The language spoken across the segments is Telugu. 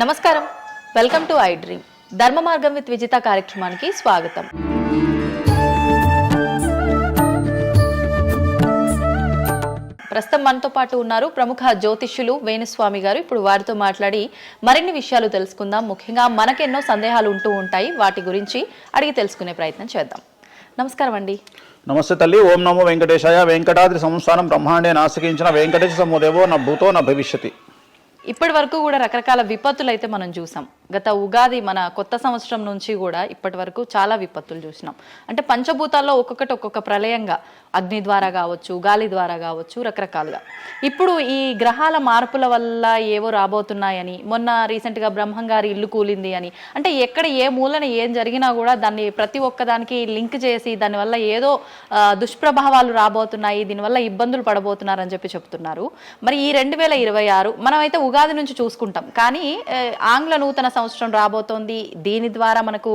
నమస్కారం, వెల్కమ్ టు ఐ డ్రీమ్. ధర్మ మార్గం విత్ విజిత కార్యక్రమానికి స్వాగతం. ప్రస్తుతం మనతో పాటు ఉన్నారు ప్రముఖ జ్యోతిష్యులు వేణుస్వామి గారు. ఇప్పుడు వారితో మాట్లాడి మరిన్ని విషయాలు తెలుసుకుందాం. ముఖ్యంగా మనకెన్నో సందేహాలు ఉంటూ ఉంటాయి, వాటి గురించి అడిగి తెలుసుకునే ప్రయత్నం చేద్దాం. నమస్కారం అండి. నమస్తే తల్లి. ఓం నమో వెంకటేశాయ. వెంకటాద్రి సంస్థానం బ్రహ్మాండే నాసికించిన వెంకటేశ సమోదేవో నా భూతో నా భవిష్యతి. ఇప్పటి వరకు కూడా రకరకాల విపత్తులు అయితే మనం చూసాం. గత ఉగాది మన కొత్త సంవత్సరం నుంచి కూడా ఇప్పటి వరకు చాలా విపత్తులు చూసినాం. అంటే పంచభూతాల్లో ఒక్కొక్కటి ఒక్కొక్క ప్రళయంగా, అగ్ని ద్వారా కావచ్చు, గాలి ద్వారా కావచ్చు, రకరకాలుగా. ఇప్పుడు ఈ గ్రహాల మార్పుల వల్ల ఏవో రాబోతున్నాయని, మొన్న రీసెంట్గా బ్రహ్మంగారి ఇల్లు కూలింది అని, అంటే ఎక్కడ ఏ మూలన ఏం జరిగినా కూడా దాన్ని ప్రతి ఒక్కదానికి లింక్ చేసి దానివల్ల ఏదో దుష్ప్రభావాలు రాబోతున్నాయి, దీనివల్ల ఇబ్బందులు పడబోతున్నారని చెప్తున్నారు. మరి ఈ 2026 మనమైతే ఉగాది నుంచి చూసుకుంటాం, కానీ ఆంగ్ల నూతన సంవత్సరం రాబోతోంది. దీని ద్వారా మనకు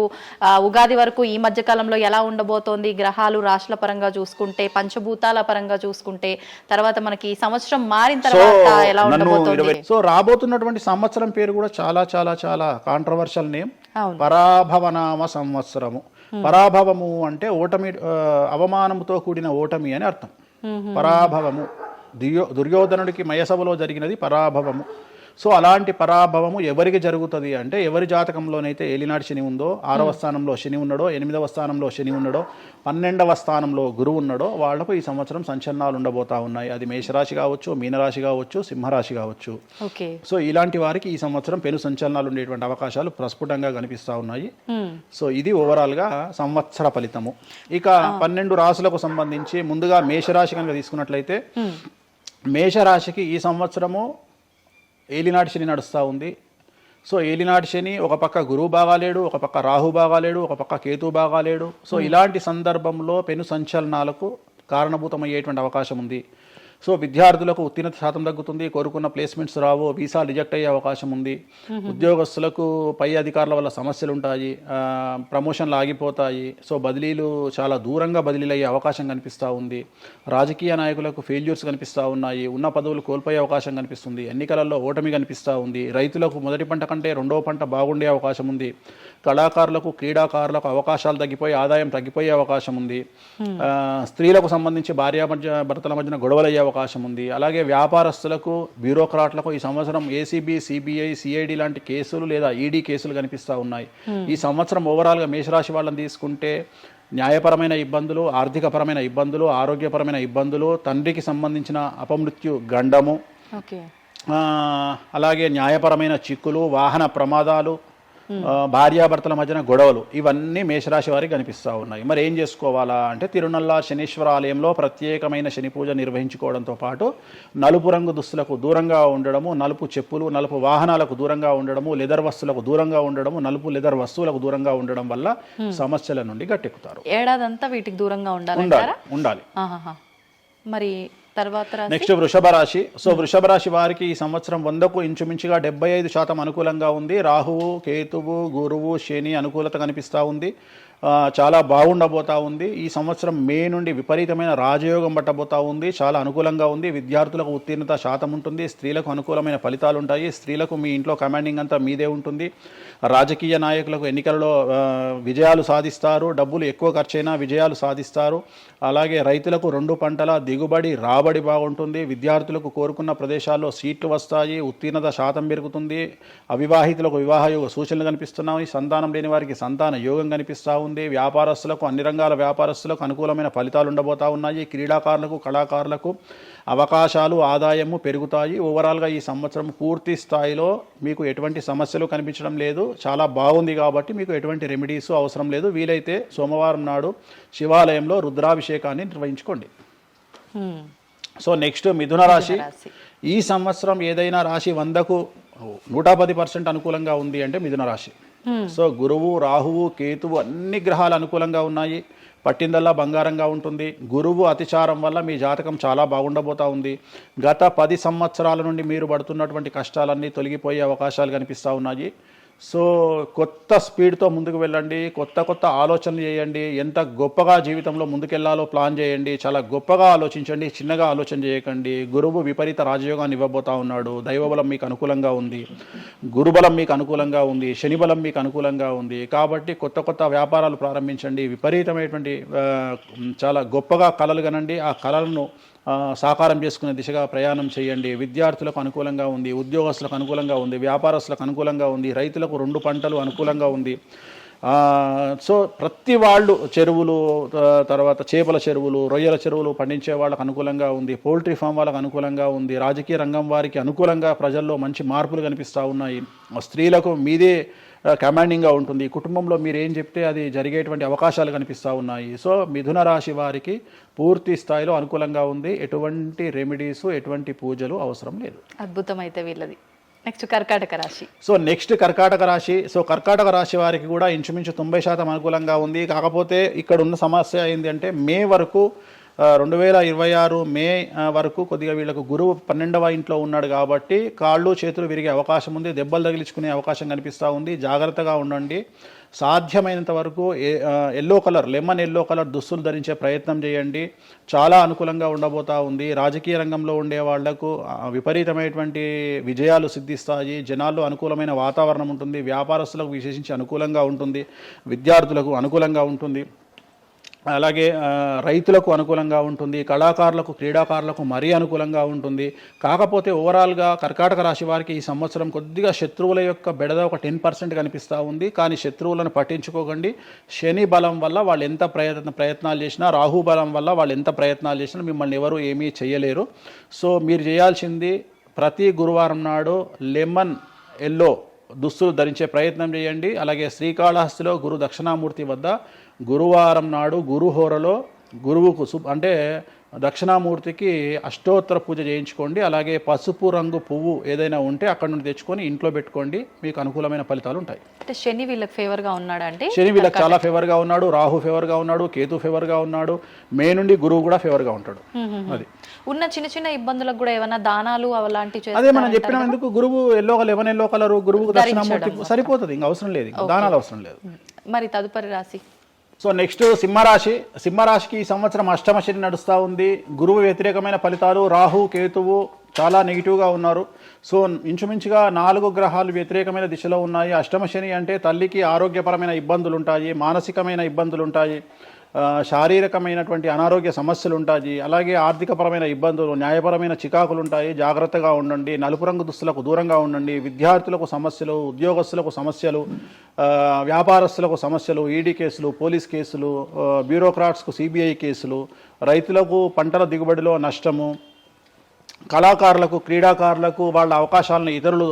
ఉగాది వరకు ఈ మధ్య కాలంలో ఎలా ఉండబోతోంది, గ్రహాలు రాశుల పరంగా చూసుకుంటే, పంచభూతాల పరంగా చూసుకుంటే, తర్వాత మనకి సంవత్సరం మారిన తర్వాత ఎలా ఉండబోతోంది. సో రాబోతున్నటువంటి సంవత్సరం పేరు కూడా చాలా చాలా చాలా కాంట్రవర్షియల్ నేమ్, పరాభవనామ సంవత్సరము. పరాభవము అంటే ఓటమి, అవమానముతో కూడిన ఓటమి అని అర్థం. పరాభవము దుర్యోధనుడికి మయసభలో జరిగినది పరాభవము. సో అలాంటి పరాభవము ఎవరికి జరుగుతుంది అంటే, ఎవరి జాతకంలోనైతే ఏలినాటి శని ఉందో, 6వ స్థానంలో శని ఉన్నాడో, 8వ స్థానంలో శని ఉన్నాడో, 12వ స్థానంలో గురువు ఉన్నాడో, వాళ్లకు ఈ సంవత్సరం సంచలనాలు ఉండబోతా ఉన్నాయి. అది మేషరాశి కావచ్చు, మీనరాశి కావచ్చు, సింహరాశి కావచ్చు. సో ఇలాంటి వారికి ఈ సంవత్సరం పెను సంచలనాలు ఉండేటువంటి అవకాశాలు ప్రస్ఫుటంగా కనిపిస్తూ ఉన్నాయి. సో ఇది ఓవరాల్గా సంవత్సర ఫలితము. ఇక 12 రాశులకు సంబంధించి ముందుగా మేషరాశి కనుక తీసుకున్నట్లయితే, మేషరాశికి ఈ సంవత్సరము ఏలినాటి శని నడుస్తూ ఉంది. సో ఏలినాటి శని ఒక పక్క గురువు బాగాలేడు, ఒక పక్క రాహు బాగాలేడు, ఒక పక్క కేతు బాగాలేడు. సో ఇలాంటి సందర్భంలో పెను సంచలనాలకు కారణభూతమయ్యేటువంటి అవకాశం ఉంది. సో విద్యార్థులకు ఉత్తీర్ణత శాతం తగ్గుతుంది, కోరుకున్న ప్లేస్మెంట్స్ రావు, వీసా రిజెక్ట్ అయ్యే అవకాశం ఉంది. ఉద్యోగస్తులకు పై అధికారుల వల్ల సమస్యలు ఉంటాయి, ప్రమోషన్లు ఆగిపోతాయి. సో బదిలీలు చాలా దూరంగా బదిలీలు అయ్యే అవకాశం కనిపిస్తూ ఉంది. రాజకీయ నాయకులకు ఫెయిల్యూర్స్ కనిపిస్తూ ఉన్నాయి, ఉన్న పదవులు కోల్పోయే అవకాశం కనిపిస్తుంది, ఎన్నికలలో ఓటమి కనిపిస్తూ ఉంది. రైతులకు మొదటి పంట కంటే రెండవ పంట బాగుండే అవకాశం ఉంది. కళాకారులకు, క్రీడాకారులకు అవకాశాలు తగ్గిపోయి ఆదాయం తగ్గిపోయే అవకాశం ఉంది. స్త్రీలకు సంబంధించి భర్తల మధ్యన గొడవలు అయ్యే అవకాశం ఉంది. అలాగే వ్యాపారస్తులకు, బ్యూరోక్రాట్లకు ఈ సంవత్సరం ఏసీబీ, సిబిఐ, సిఐడి లాంటి కేసులు లేదా ఈడీ కేసులు కనిపిస్తూ ఉన్నాయి. ఈ సంవత్సరం ఓవరాల్గా మేషరాశి వాళ్ళని తీసుకుంటే న్యాయపరమైన ఇబ్బందులు, ఆర్థికపరమైన ఇబ్బందులు, ఆరోగ్యపరమైన ఇబ్బందులు, తండ్రికి సంబంధించిన అపమృత్యు గండము, అలాగే న్యాయపరమైన చిక్కులు, వాహన ప్రమాదాలు, భార్యాభర్తల మధ్యన గొడవలు, ఇవన్నీ మేషరాశి వారికి కనిపిస్తూ ఉన్నాయి. మరి ఏం చేసుకోవాలా అంటే, తిరునల్ల శనీశ్వర ఆలయంలో ప్రత్యేకమైన శని పూజ నిర్వహించుకోవడంతో పాటు నలుపు రంగు దుస్తులకు దూరంగా ఉండడము, నలుపు చెప్పులు, నలుపు వాహనాలకు దూరంగా ఉండడము, లెదర్ వస్తువులకు దూరంగా ఉండడము, నలుపు లెదర్ వస్తువులకు దూరంగా ఉండడం వల్ల సమస్యల నుండి గట్టెక్కుతారు. ఏడాదంతా వీటికి దూరంగా ఉండాలి. మరి నెక్స్ట్ వృషభ రాశి. సో వృషభ రాశి వారికి ఈ సంవత్సరం 100కు ఇంచుమించుగా 75% అనుకూలంగా ఉంది. రాహువు, కేతువు, గురువు, శని అనుకూలత కనిపిస్తూ ఉంది. చాలా బాగుండబోతా ఉంది. ఈ సంవత్సరం మే నుండి విపరీతమైన రాజయోగం పట్టబోతా ఉంది. చాలా అనుకూలంగా ఉంది. విద్యార్థులకు ఉత్తీర్ణత శాతం ఉంటుంది. స్త్రీలకు అనుకూలమైన ఫలితాలు ఉంటాయి. స్త్రీలకు మీ ఇంట్లో కమాండింగ్ అంతా మీదే ఉంటుంది. రాజకీయ నాయకులకు ఎన్నికలలో విజయాలు సాధిస్తారు. డబ్బులు ఎక్కువ ఖర్చైనా విజయాలు సాధిస్తారు. అలాగే రైతులకు 2 పంటల దిగుబడి, రాబడి బాగుంటుంది. విద్యార్థులకు కోరుకున్న ప్రదేశాల్లో సీట్లు వస్తాయి. ఉత్తీర్ణత శాతం పెరుగుతుంది. అవివాహితులకు వివాహ యోగ సూచనలు కనిపిస్తున్నాయి. సంతానం లేని వారికి సంతాన యోగం కనిపిస్తూ ఉంది. వ్యాపారస్తులకు, అన్ని రంగాల వ్యాపారస్తులకు అనుకూలమైన ఫలితాలు ఉండబోతా ఉన్నాయి. క్రీడాకారులకు, కళాకారులకు అవకాశాలు, ఆదాయము పెరుగుతాయి. ఓవరాల్గా ఈ సంవత్సరం పూర్తి స్థాయిలో మీకు ఎటువంటి సమస్యలు కనిపించడం లేదు. చాలా బాగుంది కాబట్టి మీకు ఎటువంటి రెమెడీస్ అవసరం లేదు. వీలైతే సోమవారం నాడు శివాలయంలో రుద్రాభిషేకాన్ని నిర్వహించుకోండి. సో నెక్స్ట్ మిథున రాశి. ఈ సంవత్సరం ఏదైనా రాశి 100కు 110% అనుకూలంగా ఉంది అంటే మిథున రాశి. సో గురువు, రాహువు, కేతువు అన్ని గ్రహాలు అనుకూలంగా ఉన్నాయి. పట్టిందల్లా బంగారంగా ఉంటుంది. గురువు అతిచారం వల్ల మీ జాతకం చాలా బాగుండబోతా ఉంది. గత 10 సంవత్సరాల నుండి మీరు పడుతున్నటువంటి కష్టాలన్నీ తొలగిపోయే అవకాశాలు కనిపిస్తూ ఉన్నాయి. సో కొత్త స్పీడ్తో ముందుకు వెళ్ళండి, కొత్త కొత్త ఆలోచనలు చేయండి, ఎంత గొప్పగా జీవితంలో ముందుకెళ్లాలో ప్లాన్ చేయండి, చాలా గొప్పగా ఆలోచించండి, చిన్నగా ఆలోచన చేయకండి. గురువు విపరీత రాజయోగాన్ని ఇవ్వబోతా ఉన్నాడు. దైవబలం మీకు అనుకూలంగా ఉంది, గురుబలం మీకు అనుకూలంగా ఉంది, శనిబలం మీకు అనుకూలంగా ఉంది. కాబట్టి కొత్త కొత్త వ్యాపారాలు ప్రారంభించండి, విపరీతమైనటువంటి చాలా గొప్పగా కలలు కనండి, ఆ కళలను సాకారం చేసుకునే దిశగా ప్రయాణం చేయండి. విద్యార్థులకు అనుకూలంగా ఉంది, ఉద్యోగస్తులకు అనుకూలంగా ఉంది, వ్యాపారస్తులకు అనుకూలంగా ఉంది, రైతులకు 2 పంటలు అనుకూలంగా ఉంది. సో ప్రతి వాళ్ళు చెరువులు, తర్వాత చేపల చెరువులు, రొయ్యల చెరువులు పండించే వాళ్ళకు అనుకూలంగా ఉంది, పౌల్ట్రీ ఫామ్ వాళ్ళకు అనుకూలంగా ఉంది, రాజకీయ రంగం వారికి అనుకూలంగా ప్రజల్లో మంచి మార్పులు కనిపిస్తూ ఉన్నాయి. స్త్రీలకు మీదే కమాండింగ్గా ఉంటుంది, కుటుంబంలో మీరు ఏం చెప్తే అది జరిగేటువంటి అవకాశాలు కనిపిస్తూ ఉన్నాయి. సో మిథున రాశి వారికి పూర్తి స్థాయిలో అనుకూలంగా ఉంది. ఎటువంటి రెమెడీస్, ఎటువంటి పూజలు అవసరం లేదు. అద్భుతం అయితే వీళ్ళది. నెక్స్ట్ కర్కాటక రాశి. సో నెక్స్ట్ కర్కాటక రాశి. సో కర్కాటక రాశి వారికి కూడా ఇంచుమించు 90% అనుకూలంగా ఉంది. కాకపోతే ఇక్కడ ఉన్న సమస్య ఏంటి అంటే మే వరకు 2026 మే వరకు కొద్దిగా వీళ్ళకు గురువు 12వ ఇంట్లో ఉన్నాడు కాబట్టి కాళ్ళు చేతులు విరిగే అవకాశం ఉంది, దెబ్బలు తగిలించుకునే అవకాశం కనిపిస్తూ ఉంది. జాగ్రత్తగా ఉండండి. సాధ్యమైనంత వరకు yellow colour, lemon yellow colour దుస్తులు ధరించే ప్రయత్నం చేయండి. చాలా అనుకూలంగా ఉండబోతూ ఉంది. రాజకీయ రంగంలో ఉండే వాళ్లకు విపరీతమైనటువంటి విజయాలు సిద్ధిస్తాయి. జనాల్లో అనుకూలమైన వాతావరణం ఉంటుంది. వ్యాపారస్తులకు విశేషించి అనుకూలంగా ఉంటుంది. విద్యార్థులకు అనుకూలంగా ఉంటుంది. అలాగే రైతులకు అనుకూలంగా ఉంటుంది. కళాకారులకు, క్రీడాకారులకు మరీ అనుకూలంగా ఉంటుంది. కాకపోతే ఓవరాల్గా కర్కాటక రాశి వారికి ఈ సంవత్సరం కొద్దిగా శత్రువుల యొక్క బెడద ఒక 10% కనిపిస్తూ ఉంది. కానీ శత్రువులను పట్టించుకోకండి. శని బలం వల్ల వాళ్ళు ఎంత ప్రయత్నాలు చేసినా, రాహు బలం వల్ల వాళ్ళు ఎంత ప్రయత్నాలు చేసినా మిమ్మల్ని ఎవరు ఏమీ చేయలేరు. సో మీరు చేయాల్సింది ప్రతి గురువారం నాడు లెమన్ ఎల్లో దుస్తులు ధరించే ప్రయత్నం చేయండి. అలాగే శ్రీకాళహస్తిలో గురు దక్షిణామూర్తి వద్ద గురువారం నాడు గురుహోరలో గురువుకు అంటే దక్షిణామూర్తికి అష్టోత్తర పూజ చేయించుకోండి. అలాగే పసుపు రంగు పువ్వు ఏదైనా ఉంటే అక్కడ నుండి తెచ్చుకొని ఇంట్లో పెట్టుకోండి. మీకు అనుకూలమైన ఫలితాలు ఉంటాయి. అంటే శని వీళ్ళకి ఫేవర్గా ఉన్నాడు అంటే శని వీళ్ళకి చాలా ఫేవర్గా ఉన్నాడు, రాహు ఫేవర్గా ఉన్నాడు, కేతు ఫేవర్గా ఉన్నాడు, మే నుండి గురువు కూడా ఫేవర్గా ఉంటాడు. అది ఉన్న చిన్న చిన్న ఇబ్బందులకు కూడా ఏమైనా దానాలు అలాంటివి అదే మనం చెప్పిన ఎందుకు గురువు లెమన్ ఎల్లో కలర్ గురువుకు దక్షిణామూర్తి సరిపోతుంది, ఇంకా అవసరం లేదు, దానాలు అవసరం లేదు. మరి తదుపరి రాశి. సో నెక్స్ట్ సింహరాశి. సింహరాశికి ఈ సంవత్సరం అష్టమ శని నడుస్తూ ఉంది. గురువు వ్యతిరేకమైన ఫలితాలు, రాహు కేతువు చాలా నెగిటివ్గా ఉన్నారు. సో ఇంచుమించుగా 4 గ్రహాలు వ్యతిరేకమైన దిశలో ఉన్నాయి. అష్టమ శని అంటే తల్లికి ఆరోగ్యపరమైన ఇబ్బందులు ఉంటాయి, మానసికమైన ఇబ్బందులు ఉంటాయి, శారీరకమైనటువంటి అనారోగ్య సమస్యలు ఉంటాయి, అలాగే ఆర్థికపరమైన ఇబ్బందులు, న్యాయపరమైన చికాకులు ఉంటాయి. జాగ్రత్తగా ఉండండి. నలుపు రంగు దుస్తులకు దూరంగా ఉండండి. విద్యార్థులకు సమస్యలు, ఉద్యోగస్తులకు సమస్యలు, వ్యాపారస్తులకు సమస్యలు, ఈడీ కేసులు, పోలీస్ కేసులు, బ్యూరోక్రాట్స్కు సిబిఐ కేసులు, రైతులకు పంటల దిగుబడిలో నష్టము, కళాకారులకు, క్రీడాకారులకు వాళ్ళ అవకాశాలను ఇతరులు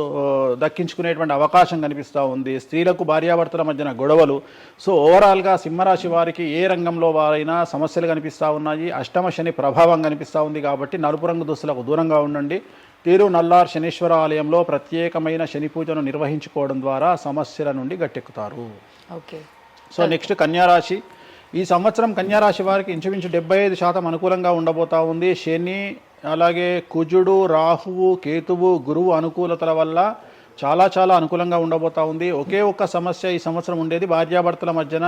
దక్కించుకునేటువంటి అవకాశం కనిపిస్తూ ఉంది. స్త్రీలకు భార్యాభర్తల మధ్యన గొడవలు. సో ఓవరాల్గా సింహరాశి వారికి ఏ రంగంలో వారైనా సమస్యలు కనిపిస్తూ ఉన్నాయి. అష్టమ శని ప్రభావం కనిపిస్తూ ఉంది కాబట్టి నలుపు రంగు దుస్తులకు దూరంగా ఉండండి. తీరు నల్లార్ శనీశ్వర ఆలయంలో ప్రత్యేకమైన శని పూజను నిర్వహించుకోవడం ద్వారా సమస్యల నుండి గట్టెక్కుతారు. ఓకే. సో నెక్స్ట్ కన్యారాశి. ఈ సంవత్సరం కన్యారాశి వారికి ఇంచుమించు 75% అనుకూలంగా ఉండబోతా ఉంది. శని, అలాగే కుజుడు, రాహువు, కేతువు, గురువు అనుకూలతల వల్ల చాలా అనుకూలంగా ఉండబోతా ఉంది. ఒకే ఒక్క సమస్య ఈ సంవత్సరం ఉండేది, భార్యాభర్తల మధ్యన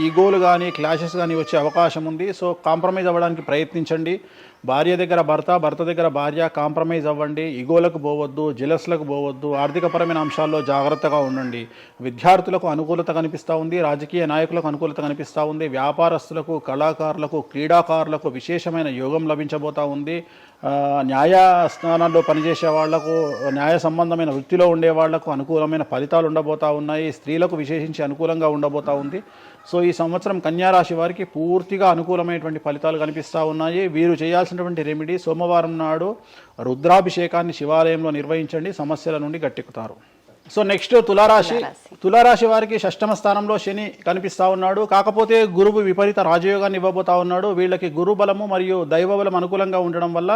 ఈగోలు కానీ క్లాషెస్ కానీ వచ్చే అవకాశం ఉంది. సో కాంప్రమైజ్ అవ్వడానికి ప్రయత్నించండి. భార్య దగ్గర భర్త, భర్త దగ్గర భార్య కాంప్రమైజ్ అవ్వండి. ఈగోలకు పోవద్దు, జెలస్లకు పోవద్దు. ఆర్థికపరమైన అంశాల్లో జాగ్రత్తగా ఉండండి. విద్యార్థులకు అనుకూలత కనిపిస్తూ ఉంది. రాజకీయ నాయకులకు అనుకూలత కనిపిస్తూ ఉంది. వ్యాపారస్తులకు, కళాకారులకు, క్రీడాకారులకు విశేషమైన యోగం లభించబోతూ ఉంది. న్యాయస్థానాల్లో పనిచేసే వాళ్లకు, న్యాయ సంబంధమైన వృత్తిలో ఉండే వాళ్లకు అనుకూలమైన ఫలితాలు ఉండబోతూ ఉన్నాయి. స్త్రీలకు విశేషించి అనుకూలంగా ఉండబోతూ ఉంది. సో ఈ సంవత్సరం కన్యారాశి వారికి పూర్తిగా అనుకూలమైనటువంటి ఫలితాలు కనిపిస్తూ ఉన్నాయి. వీరు చేయాల్సినటువంటి రెమెడీ, సోమవారం నాడు రుద్రాభిషేకాన్ని శివాలయంలో నిర్వహించండి, సమస్యల నుండి గట్టెక్కుతారు. సో నెక్స్ట్ తులారాశి. తులారాశి వారికి 6వ స్థానంలో శని కనిపిస్తూ ఉన్నాడు. కాకపోతే గురువు విపరీత రాజయోగాన్ని ఇవ్వబోతా ఉన్నాడు. వీళ్ళకి గురు బలము మరియు దైవ బలం అనుకూలంగా ఉండడం వల్ల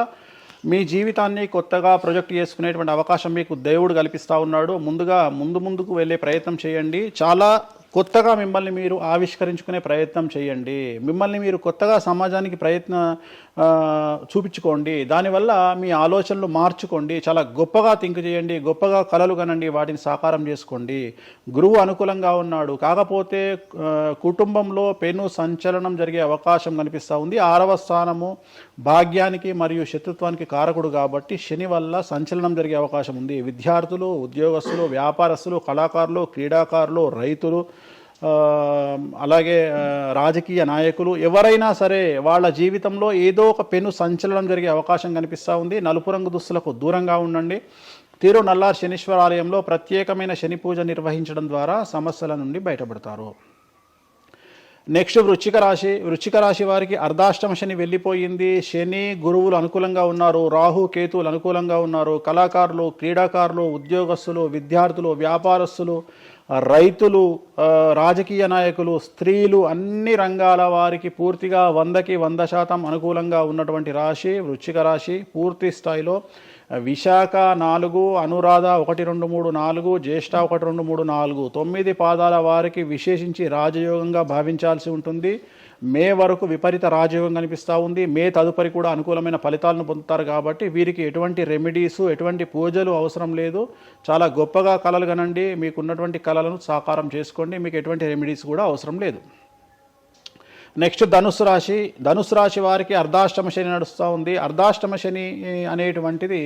మీ జీవితాన్ని కొత్తగా ప్రొజెక్ట్ చేసుకునేటువంటి అవకాశం మీకు దేవుడు కల్పిస్తూ ఉన్నాడు. ముందుకు వెళ్ళే ప్రయత్నం చేయండి. చాలా కొత్తగా మిమ్మల్ని మీరు ఆవిష్కరించుకునే ప్రయత్నం చేయండి. మిమ్మల్ని మీరు కొత్తగా సమాజానికి చూపించుకోండి. దానివల్ల మీ ఆలోచనలు మార్చుకోండి. చాలా గొప్పగా థింక్ చేయండి, గొప్పగా కలలు కనండి, వాటిని సాకారం చేసుకోండి. గురువు అనుకూలంగా ఉన్నాడు, కాకపోతే కుటుంబంలో పెను సంచలనం జరిగే అవకాశం కనిపిస్తూ ఉంది. 6వ స్థానము భాగ్యానికి మరియు శత్రుత్వానికి కారకుడు కాబట్టి శని వల్ల సంచలనం జరిగే అవకాశం ఉంది. విద్యార్థులు, ఉద్యోగస్తులు, వ్యాపారస్తులు, కళాకారులు, క్రీడాకారులు, రైతులు, అలాగే రాజకీయ నాయకులు ఎవరైనా సరే వాళ్ళ జీవితంలో ఏదో ఒక పెను సంచలనం జరిగే అవకాశం కనిపిస్తూ ఉంది. నలుపు రంగు దుస్తులకు దూరంగా ఉండండి. తిరునల్లార్ శనీశ్వర ఆలయంలో ప్రత్యేకమైన శని పూజ నిర్వహించడం ద్వారా సమస్యల నుండి బయటపడతారు. నెక్స్ట్ వృశ్చిక రాశి వారికి అర్ధాష్టమ శని వెళ్ళిపోయింది. శని గురువులు అనుకూలంగా ఉన్నారు, రాహు కేతువులు అనుకూలంగా ఉన్నారు. కళాకారులు, క్రీడాకారులు, ఉద్యోగస్తులు, విద్యార్థులు, వ్యాపారస్తులు, రైతులు, రాజకీయ నాయకులు, స్త్రీలు, అన్ని రంగాల వారికి పూర్తిగా 100కి 100% అనుకూలంగా ఉన్నటువంటి రాశి వృశ్చిక రాశి. పూర్తి స్థాయిలో విశాఖ 4, అనురాధ 1, 2, 3, 4, జ్యేష్ఠ 1, 2, 3, 4, 9 పాదాల వారికి విశేషించి రాజయోగంగా భావించాల్సి ఉంటుంది. మే వరకు విపరీత రాజయోగం కనిపిస్తూ ఉంది. మే తదుపరి కూడా అనుకూలమైన ఫలితాలను పొందుతారు కాబట్టి వీరికి ఎటువంటి రెమెడీసు, ఎటువంటి పూజలు అవసరం లేదు. చాలా గొప్పగా కళలు కనండి, మీకు ఉన్నటువంటి కళలను సాకారం చేసుకోండి, మీకు ఎటువంటి రెమెడీస్ కూడా అవసరం లేదు. నెక్స్ట్ ధనుసు రాశి వారికి అర్ధాష్టమ శని నడుస్తూ ఉంది. అర్ధాష్టమ శని అనేటువంటిది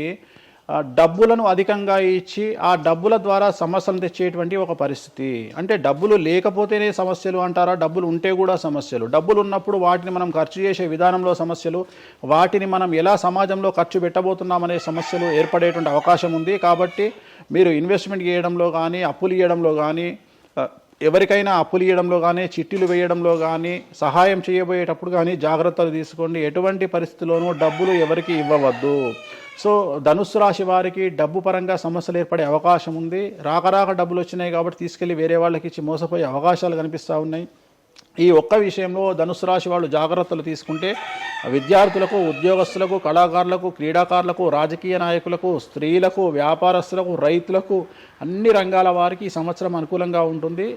డబ్బులను అధికంగా ఇచ్చి ఆ డబ్బుల ద్వారా సమస్యలు తెచ్చేటువంటి ఒక పరిస్థితి. అంటే డబ్బులు లేకపోతేనే సమస్యలు అంటారా? డబ్బులు ఉంటే కూడా సమస్యలు. డబ్బులు ఉన్నప్పుడు వాటిని మనం ఖర్చు చేసే విధానంలో సమస్యలు, వాటిని మనం ఎలా సమాజంలో ఖర్చు పెట్టబోతున్నామనే సమస్యలు ఏర్పడేటువంటి అవకాశం ఉంది. కాబట్టి మీరు ఇన్వెస్ట్మెంట్ చేయడంలో కానీ, అప్పులు ఇవ్వడంలో కానీ, ఎవరికైనా అప్పులు ఇవ్వడంలో కానీ, చిట్టీలు వేయడంలో కానీ, సహాయం చేయబోయేటప్పుడు కానీ జాగ్రత్తలు తీసుకోండి. ఎటువంటి పరిస్థితుల్లోనూ డబ్బులు ఎవరికి ఇవ్వవద్దు. సో ధనుస్సు రాశి వారికి డబ్బు పరంగా సమస్యలు ఏర్పడే అవకాశం ఉంది. రాక డబ్బులు వచ్చినాయి కాబట్టి తీసుకెళ్ళి వేరే వాళ్ళకి ఇచ్చి మోసపోయే అవకాశాలు కనిపిస్తూ ఉన్నాయి. ఈ ఒక్క విషయంలో ధనుసు రాశి వాళ్ళు జాగ్రత్తలు తీసుకుంటే విద్యార్థులకు, ఉద్యోగస్తులకు, కళాకారులకు, క్రీడాకారులకు, రాజకీయ నాయకులకు, స్త్రీలకు, వ్యాపారస్తులకు, రైతులకు, అన్ని రంగాల వారికి ఈ సంవత్సరం అనుకూలంగా ఉంటుంది.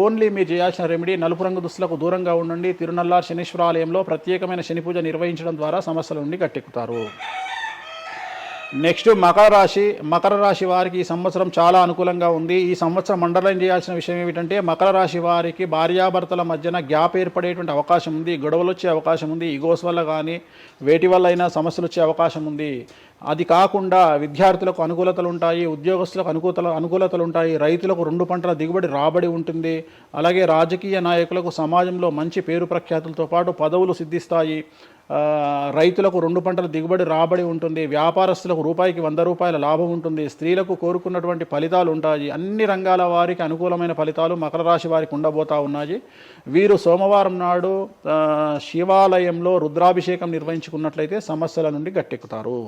ఓన్లీ మీరు చేయాల్సిన రెమెడీ నలుపు రంగు దుస్తులకు దూరంగా ఉండండి. తిరునల్లార్ శనీశ్వర ఆలయంలో ప్రత్యేకమైన శని పూజ నిర్వహించడం ద్వారా సమస్యల నుండి గట్టెక్కుతారు. నెక్స్ట్ మకర రాశి వారికి ఈ సంవత్సరం చాలా అనుకూలంగా ఉంది. ఈ సంవత్సరం అండర్లైన్ చేయాల్సిన విషయం ఏమిటంటే మకర రాశి వారికి భార్యాభర్తల మధ్యన గ్యాప్ ఏర్పడేటువంటి అవకాశం ఉంది. గొడవలు వచ్చే అవకాశం ఉంది. ఈగోస్ వల్ల కానీ వేటి వల్ల అయినా సమస్యలు వచ్చే అవకాశం ఉంది. అది కాకుండా విద్యార్థులకు అనుకూలతలు ఉంటాయి, ఉద్యోగస్తులకు అనుకూలతలు ఉంటాయి, రైతులకు 2 పంటల దిగుబడి రాబడి ఉంటుంది. అలాగే రాజకీయ నాయకులకు సమాజంలో మంచి పేరు ప్రఖ్యాతులతో పాటు పదవులు సిద్ధిస్తాయి. రైతులకు 2 పంటల దిగుబడి రాబడి ఉంటుంది. వ్యాపారస్తులకు రూపాయికి 100 రూపాయల లాభం ఉంటుంది. స్త్రీలకు కోరుకున్నటువంటి ఫలితాలు ఉంటాయి. అన్ని రంగాల వారికి అనుకూలమైన ఫలితాలు మకర రాశి వారికి ఉండబోతా ఉన్నాయి. వీరు సోమవారం నాడు శివాలయంలో రుద్రాభిషేకం నిర్వహించుకున్నట్లయితే సమస్యల నుండి గట్టెక్కుతారు.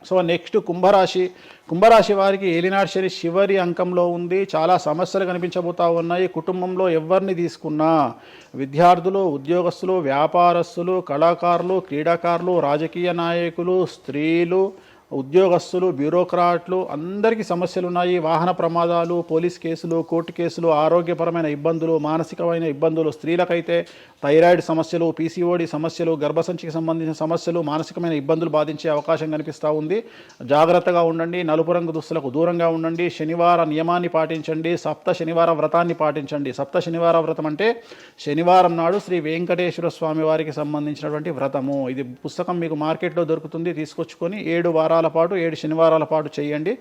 సో నెక్స్ట్ కుంభరాశి వారికి ఏలినాటి శని చివరి అంకంలో ఉంది. చాలా సమస్యలు కనిపించబోతా ఉన్నాయి. కుటుంబంలో ఎవరిని తీసుకున్నా విద్యార్థులు, ఉద్యోగస్తులు, వ్యాపారస్తులు, కళాకారులు, క్రీడాకారులు, రాజకీయ నాయకులు, స్త్రీలు, ఉద్యోగస్తులు, బ్యూరోక్రాట్లు అందరికీ సమస్యలు ఉన్నాయి. వాహన ప్రమాదాలు, పోలీస్ కేసులు, కోర్టు కేసులు, ఆరోగ్యపరమైన ఇబ్బందులు, మానసికమైన ఇబ్బందులు, స్త్రీలకైతే థైరాయిడ్ సమస్యలు, పీసీఓడి సమస్యలు, గర్భసంచికి సంబంధించిన సమస్యలు, మానసికమైన ఇబ్బందులు బాధించే అవకాశం కనిపిస్తూ ఉంది. జాగ్రత్తగా ఉండండి. నలుపు రంగు దుస్తులకు దూరంగా ఉండండి. శనివార నియమాన్ని పాటించండి. సప్త శనివార వ్రతాన్ని పాటించండి. సప్త శనివార వ్రతం అంటే శనివారం నాడు శ్రీ వెంకటేశ్వర స్వామి వారికి సంబంధించినటువంటి వ్రతము. ఇది పుస్తకం మీకు మార్కెట్లో దొరుకుతుంది, తీసుకొచ్చుకొని 7 వారాల పాటు 7 శనివారాల పాటు చేయండి.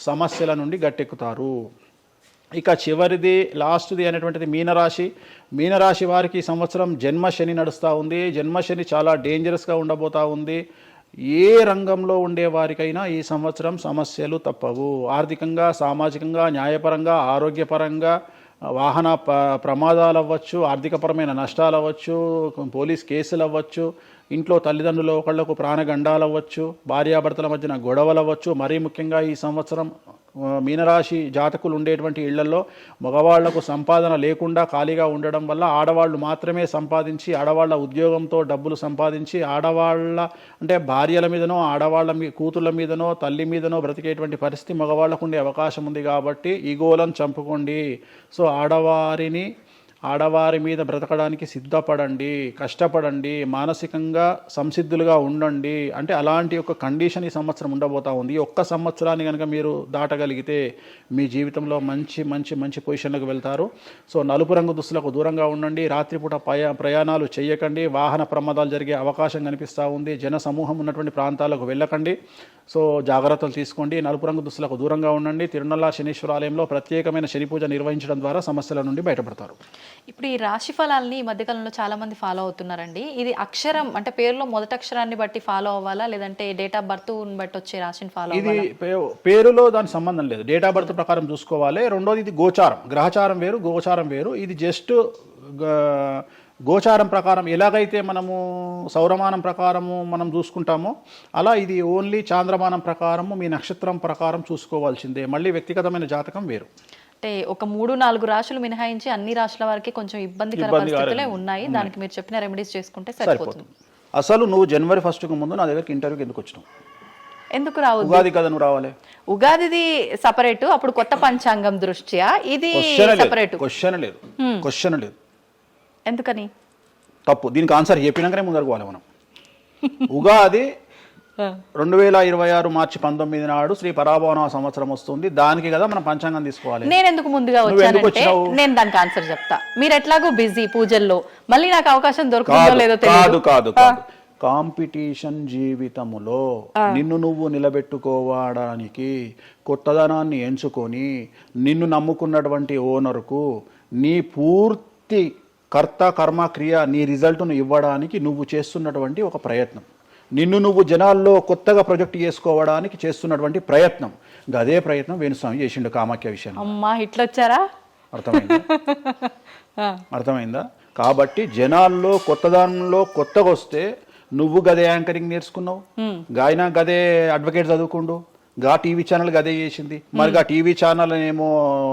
సమస్యల నుండి గట్టెక్కుతారు. ఇక చివరిది లాస్ట్ది అనేటువంటిది మీనరాశి వారికి ఈ సంవత్సరం జన్మశని నడుస్తూ ఉంది. జన్మశని చాలా డేంజరస్గా ఉండబోతూ ఉంది. ఏ రంగంలో ఉండే వారికైనా ఈ సంవత్సరం సమస్యలు తప్పవు. ఆర్థికంగా, సామాజికంగా, న్యాయపరంగా, ఆరోగ్యపరంగా, వాహన ప్రమాదాలు అవ్వచ్చు, ఆర్థికపరమైన నష్టాలు అవ్వచ్చు, పోలీస్ కేసులు అవ్వచ్చు, ఇంట్లో తల్లిదండ్రులు ఒకళ్లకు ప్రాణగండాలు అవ్వచ్చు, భార్యాభర్తల మధ్యన గొడవలు అవ్వచ్చు. మరీ ముఖ్యంగా ఈ సంవత్సరం మీనరాశి జాతకులు ఉండేటువంటి ఇళ్లలో మగవాళ్లకు సంపాదన లేకుండా ఖాళీగా ఉండడం వల్ల ఆడవాళ్ళు మాత్రమే సంపాదించి ఆడవాళ్ళ ఉద్యోగంతో డబ్బులు సంపాదించి ఆడవాళ్ళ అంటే భార్యల మీదనో ఆడవాళ్ళ కూతుళ్ళ మీదనో తల్లి మీదనో బ్రతికేటువంటి పరిస్థితి మగవాళ్ళకు ఉండే అవకాశం ఉంది. కాబట్టి ఈగోలను చంపుకోండి. సో ఆడవారి మీద బ్రతకడానికి సిద్ధపడండి, కష్టపడండి, మానసికంగా సంసిద్ధులుగా ఉండండి. అంటే అలాంటి ఒక కండిషన్ ఈ సంవత్సరం ఉండబోతా ఉంది. ఈ ఒక్క సంవత్సరాన్ని కనుక మీరు దాటగలిగితే మీ జీవితంలో మంచి మంచి మంచి పొజిషన్లకు వెళ్తారు. సో నలుపు రంగు దుస్తులకు దూరంగా ఉండండి. రాత్రిపూట ప్రయాణాలు చేయకండి. వాహన ప్రమాదాలు జరిగే అవకాశం కనిపిస్తూ ఉంది. జన సమూహం ఉన్నటువంటి ప్రాంతాలకు వెళ్ళకండి. సో జాగ్రత్తలు తీసుకోండి. నలుపు రంగు దుస్తులకు దూరంగా ఉండండి. తిరునల్లా శనీశ్వర ఆలయంలో ప్రత్యేకమైన శని పూజ నిర్వహించడం ద్వారా సమస్యల నుండి బయటపడతారు. ఇప్పుడు ఈ రాశి ఫలాల్ని ఈ మధ్యకాలంలో చాలా మంది ఫాలో అవుతున్నారండి. ఇది అక్షరం అంటే పేరులో మొదటి అక్షరాన్ని బట్టి ఫాలో అవ్వాలా, లేదంటే డేట్ ఆఫ్ బర్త్ బట్టి వచ్చే రాశిని ఫాలో ఇది పేరులో దాని సంబంధం లేదు. డేట్ ఆఫ్ బర్త్ ప్రకారం చూసుకోవాలి. రెండోది ఇది గోచారం, గ్రహచారం వేరు, గోచారం వేరు. ఇది జస్ట్ గోచారం ప్రకారం ఎలాగైతే మనము సౌరమానం ప్రకారము మనం చూసుకుంటామో అలా ఇది ఓన్లీ చాంద్రమానం ప్రకారము మీ నక్షత్రం ప్రకారం చూసుకోవాల్సిందే. మళ్ళీ వ్యక్తిగతమైన జాతకం వేరు. అంటే ఒక 3-4 రాశులు మినహాయించి అన్ని రాశుల వారికి కొంచెం ఇబ్బందికర పరిస్థితులే ఉన్నాయి. దానికి మీరు చెప్పిన రెమెడీస్ చేసుకుంటే సరిపోతుంది. అసలు నువ్వు జనవరి 1కు ముందు నా దగ్గరికి ఇంటర్వ్యూకి ఎందుకు వచ్చినావు? ఎందుకు రావు? ఉగాది కదా నువ్వు రావాలి. ఉగాదిది సపరేట్, అప్పుడు కొత్త పంచాంగం దృష్ట్యా ఇది సపరేట్. క్వశ్చన్ లేదు. ఎందుకని? తప్పు. దీనికి ఆన్సర్ చెప్పినాకనే ముందరకు పోవాలి మనం. ఉగాది 2026 మార్చి 19 నాడు శ్రీ పరాభవన సంవత్సరం వస్తుంది. దానికి కదా మనం పంచాంగం తీసుకోవాలి. నేను ఎందుకు ముందుగా వచ్చానంటే నేను దానికి ఆన్సర్ చెప్తా. మీరు ఎట్లాగో బిజీ పూజల్లో, మళ్ళీ నాకు అవకాశం దొరుకుతుందో లేదో తెలియదు. కాదు కాంపిటీషన్ జీవితములో నిన్ను నువ్వు నిలబెట్టుకోవడానికి కొత్తదనాన్ని ఎంచుకొని నిన్ను నమ్ముకున్నటువంటి ఓనర్కు నీ పూర్తి కర్త కర్మ క్రియ నీ రిజల్ట్ను ఇవ్వడానికి నువ్వు చేస్తున్నటువంటి ఒక ప్రయత్నం, నిన్ను నువ్వు జనాల్లో కొత్తగా ప్రొజెక్ట్ చేసుకోవడానికి చేస్తున్నటువంటి ప్రయత్నం. అదే ప్రయత్నం వేణుస్వామి చేసిండు కామాఖ్య విషయం. అమ్మా ఇట్లొచ్చారా? అర్థమైందా? కాబట్టి జనాల్లో కొత్తదానంలో కొత్తగా వస్తే నువ్వు గదే యాంకరింగ్ నేర్చుకున్నావు, గాయన గదే అడ్వకేట్ చదువుకుండు, గా టీవీ ఛానల్ గదే చేసింది. మరి గా టీవీ ఛానల్ ఏమో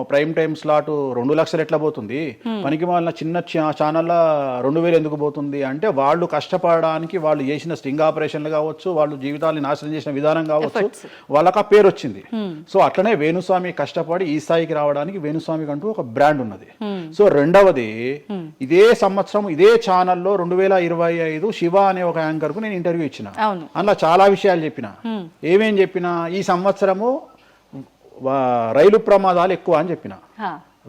ప్రైమ్ టైమ్ స్లాట్ 2 లక్షలు ఎట్లా పోతుంది? పనికి వాళ్ళ చిన్న ఛానల్ 2000 ఎందుకు పోతుంది అంటే వాళ్ళు కష్టపడడానికి వాళ్ళు చేసిన స్టింగ్ ఆపరేషన్లు కావచ్చు, వాళ్ళు జీవితాన్ని నాశనం చేసిన విధానం కావచ్చు, వాళ్ళకి ఆ పేరు వచ్చింది. సో అట్లనే వేణుస్వామి కష్టపడి ఈ స్థాయికి రావడానికి వేణుస్వామికి అంటూ ఒక బ్రాండ్ ఉన్నది. సో రెండవది, ఇదే సంవత్సరం ఇదే ఛానల్లో 2025 శివ అనే ఒక యాంకర్ కు నేను ఇంటర్వ్యూ ఇచ్చిన. అందులో చాలా విషయాలు చెప్పిన. ఏమేం చెప్పినా, ఈ సంవత్సరము రైలు ప్రమాదాలు ఎక్కువ అని చెప్పిన,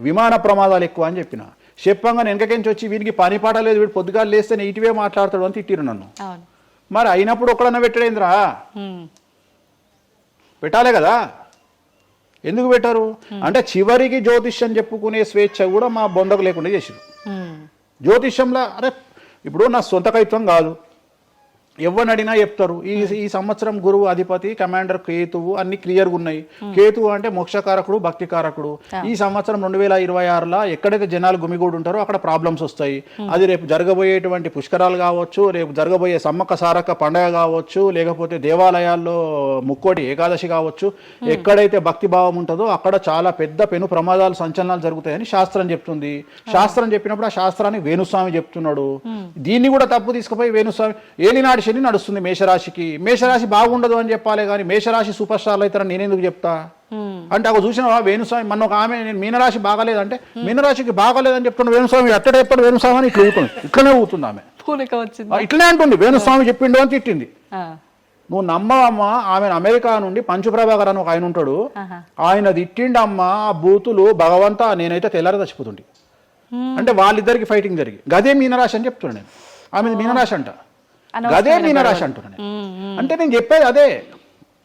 విమాన ప్రమాదాలు ఎక్కువ అని చెప్పిన. చెప్పంగా వెనకకించి వచ్చి వీరికి పని పాట లేదు, వీడు పొద్దుగా లేస్తే నెగిటివే మాట్లాడతాడు అని తిట్టిరు నన్ను. మరి అయినప్పుడు ఒక్కడన్నా పెట్టడేంద్రా? పెట్టాలే కదా. ఎందుకు పెట్టారు అంటే చివరికి జ్యోతిష్యం చెప్పుకునే స్వేచ్ఛ కూడా మా బొందకు లేకుండా చేసిరు. జ్యోతిష్యంలో అరే ఇప్పుడు నా సొంత కవిత్వం కాదు, ఎవరిని అడిగినా చెప్తారు. ఈ సంవత్సరం గురువు అధిపతి కమాండర్ కేతువు అన్ని క్లియర్గా ఉన్నాయి. కేతువు అంటే మోక్షకారకుడు, భక్తికారకుడు. ఈ సంవత్సరం 2026లో ఎక్కడైతే జనాలు గుమిగూడు ఉంటారో అక్కడ ప్రాబ్లమ్స్ వస్తాయి. అది రేపు జరగబోయేటువంటి పుష్కరాలు కావచ్చు, రేపు జరగబోయే సమ్మక్క సారక్క పండగ కావచ్చు, లేకపోతే దేవాలయాల్లో ముక్కోటి ఏకాదశి కావచ్చు, ఎక్కడైతే భక్తి భావం ఉంటుందో అక్కడ చాలా పెద్ద పెను ప్రమాదాలు సంచలనాలు జరుగుతాయని శాస్త్రం చెప్తుంది. శాస్త్రం చెప్పినప్పుడు ఆ శాస్త్రాన్ని వేణుస్వామి చెప్తున్నాడు. దీన్ని కూడా తప్పు తీసుకుపోయి వేణుస్వామి ఏలినాడు శని నడుస్తుంది మేషరాశికి, మేషరాశి బాగుండదు అని చెప్పాలి కానీ మేషరాశి సూపర్ స్టార్లు అవుతారని నేనెందుకు చెప్తా అంటే, ఒక చూసినావా వేణుస్వామి మన ఒక ఆమె నేను మీనరాశి బాగాలేదంటే మీనరాశికి బాగాలేదని చెప్తున్నా వేణుస్వామి ఎక్కడ చెప్పాడు వేణుస్వామి అని ఇట్లనే ఊతుంది ఆమె, ఇట్లనే అంటుంది వేణుస్వామి చెప్పిండు అని తిట్టింది. నువ్వు నమ్మవమ్మా, ఆమె అమెరికా నుండి పంచుప్రభాకర్ అని ఒక ఆయన ఉంటాడు, ఆయన తిట్టిండమ్మా ఆ బూతులు భగవంతా నేనైతే తెల్లారి చచ్చిపోతుండే. అంటే వాళ్ళిద్దరికి ఫైటింగ్ జరిగి గదే మీనరాశి అని చెప్తున్నాను నేను. ఆమె మీనరాశి అంట, గదే మీనరాశి అంటున్నాను. అంటే నేను చెప్పేది అదే,